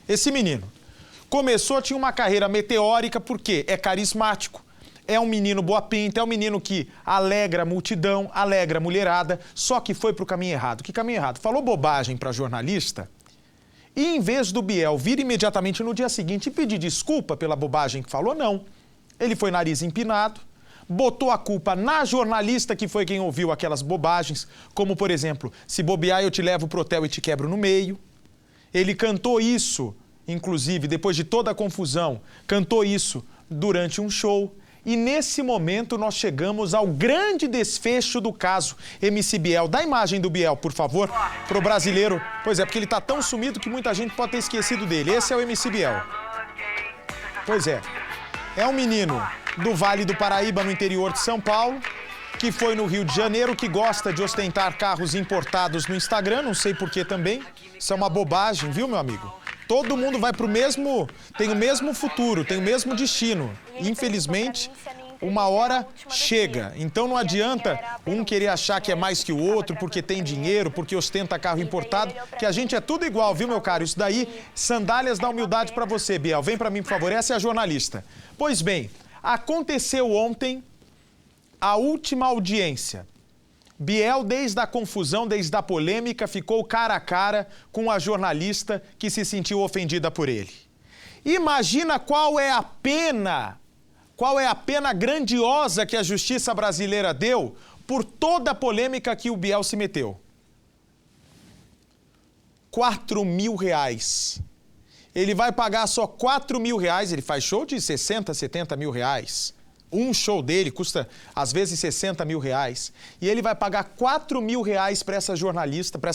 Esse menino começou, tinha uma carreira meteórica, porque é carismático, é um menino boa pinta, é um menino que alegra a multidão, alegra a mulherada, só que foi pro caminho errado. Que caminho errado? Falou bobagem pra jornalista e, em vez do Biel vir imediatamente no dia seguinte e pedir desculpa pela bobagem que falou, não. Ele foi nariz empinado, botou a culpa na jornalista, que foi quem ouviu aquelas bobagens, como, por exemplo, se bobear eu te levo pro hotel e te quebro no meio. Ele cantou isso, inclusive, depois de toda a confusão, cantou isso durante um show. E nesse momento nós chegamos ao grande desfecho do caso MC Biel. Dá a imagem do Biel, por favor, pro brasileiro. Pois é, porque ele tá tão sumido que muita gente pode ter esquecido dele. Esse é o MC Biel. Pois é. É um menino do Vale do Paraíba, no interior de São Paulo, que foi no Rio de Janeiro, que gosta de ostentar carros importados no Instagram, não sei por que também. Isso é uma bobagem, viu, meu amigo? Todo mundo vai pro mesmo, tem o mesmo futuro, tem o mesmo destino. Infelizmente, uma hora chega. Então não adianta um querer achar que é mais que o outro, porque tem dinheiro, porque ostenta carro importado, que a gente é tudo igual, viu, meu caro? Isso daí, sandálias da humildade pra você, Biel. Vem pra mim, por favor. Essa é a jornalista. Pois bem, aconteceu ontem a última audiência. Biel, desde a confusão, desde a polêmica, ficou cara a cara com a jornalista que se sentiu ofendida por ele. Imagina qual é a pena grandiosa que a justiça brasileira deu por toda a polêmica que o Biel se meteu. R$4.000. Ele vai pagar só R$4.000, ele faz show de 60, 70 mil reais. Um show dele custa, às vezes, 60 mil reais. E ele vai pagar R$4.000 para essa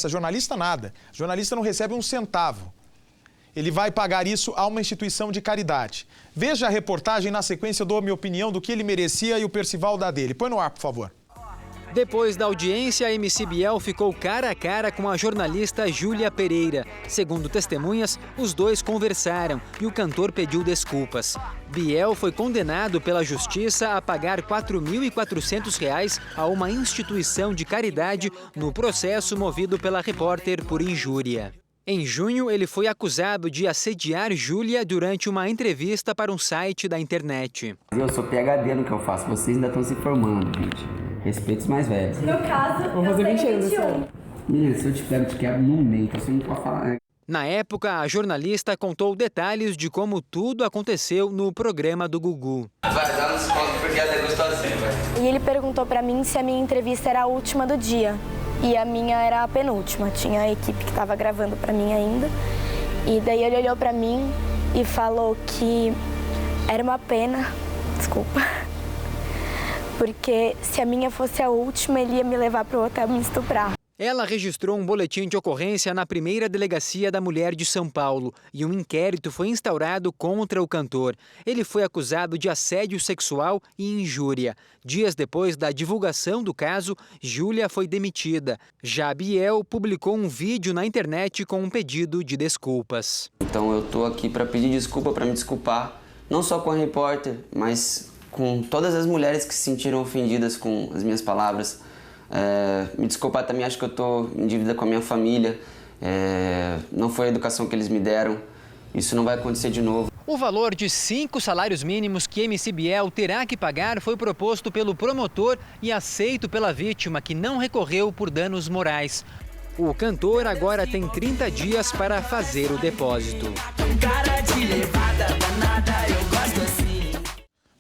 jornalista nada. A jornalista não recebe um centavo. Ele vai pagar isso a uma instituição de caridade. Veja a reportagem, na sequência eu dou a minha opinião do que ele merecia e o Percival dá dele. Põe no ar, por favor. Depois da audiência, a MC Biel ficou cara a cara com a jornalista Júlia Pereira. Segundo testemunhas, os dois conversaram e o cantor pediu desculpas. Biel foi condenado pela justiça a pagar R$4.400 a uma instituição de caridade no processo movido pela repórter por injúria. Em junho, ele foi acusado de assediar Júlia durante uma entrevista para um site da internet. Eu sou PhD no que eu faço, vocês ainda estão se formando, gente. Respeito os mais velhos. No caso, vou fazer 20 anos. Menina, se eu te pego, te quebro no meio, então você não pode falar, né? Na época, a jornalista contou detalhes de como tudo aconteceu no programa do Gugu. Vai dar nos pontos porque ela é gostosinha, vai. E ele perguntou pra mim se a minha entrevista era a última do dia. E a minha era a penúltima. Tinha a equipe que estava gravando pra mim ainda. E daí ele olhou pra mim e falou que era uma pena, desculpa, porque se a minha fosse a última, ele ia me levar pro hotel me estuprar. Ela registrou um boletim de ocorrência na primeira delegacia da mulher de São Paulo e um inquérito foi instaurado contra o cantor. Ele foi acusado de assédio sexual e injúria. Dias depois da divulgação do caso, Júlia foi demitida. Já Biel publicou um vídeo na internet com um pedido de desculpas. Então eu tô aqui para pedir desculpa, para me desculpar, não só com a repórter, mas com todas as mulheres que se sentiram ofendidas com as minhas palavras. Me desculpar também, acho que eu estou em dívida com a minha família, não foi a educação que eles me deram, isso não vai acontecer de novo. O valor de 5 salários mínimos que MC Biel terá que pagar foi proposto pelo promotor e aceito pela vítima, que não recorreu por danos morais. O cantor agora tem 30 dias para fazer o depósito.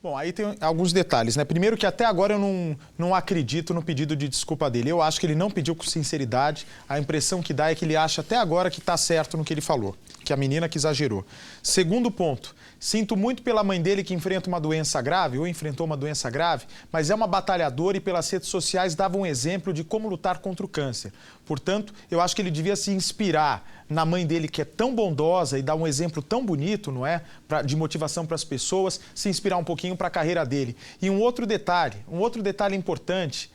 Bom, aí tem alguns detalhes, né? Primeiro que até agora eu não acredito no pedido de desculpa dele. Eu acho que ele não pediu com sinceridade. A impressão que dá é que ele acha até agora que está certo no que ele falou, que a menina que exagerou. Segundo ponto, sinto muito pela mãe dele que enfrenta uma doença grave, ou enfrentou uma doença grave, mas é uma batalhadora e pelas redes sociais dava um exemplo de como lutar contra o câncer. Portanto, eu acho que ele devia se inspirar na mãe dele, que é tão bondosa e dá um exemplo tão bonito, não é? De motivação para as pessoas, se inspirar um pouquinho para a carreira dele. E um outro detalhe importante,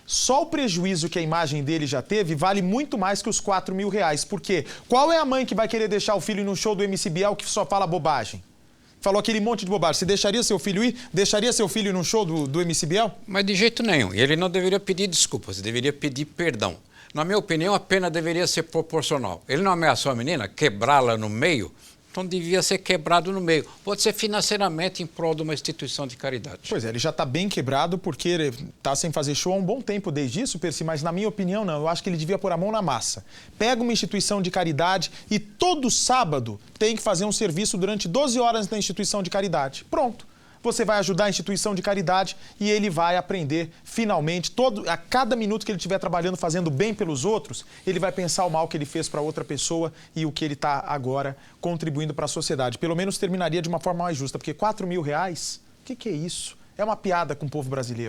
só o prejuízo que a imagem dele já teve vale muito mais que os R$4.000. Por quê? Qual é a mãe que vai querer deixar o filho no show do MC Biel que só fala bobagem? Falou aquele monte de bobagem. Você deixaria seu filho ir? Deixaria seu filho num show do MC Biel? Mas de jeito nenhum. E ele não deveria pedir desculpas, deveria pedir perdão. Na minha opinião, a pena deveria ser proporcional. Ele não ameaçou a menina, quebrá-la no meio, Então devia ser quebrado no meio. Pode ser financeiramente em prol de uma instituição de caridade. Pois é, ele já está bem quebrado porque ele está sem fazer show há um bom tempo desde isso, Percy, mas na minha opinião não. Eu acho que ele devia pôr a mão na massa. Pega uma instituição de caridade e todo sábado tem que fazer um serviço durante 12 horas na instituição de caridade. Pronto. Você vai ajudar a instituição de caridade e ele vai aprender finalmente, a cada minuto que ele estiver trabalhando, fazendo bem pelos outros, ele vai pensar o mal que ele fez para outra pessoa e o que ele está agora contribuindo para a sociedade. Pelo menos terminaria de uma forma mais justa, porque R$4.000, o que é isso? É uma piada com o povo brasileiro.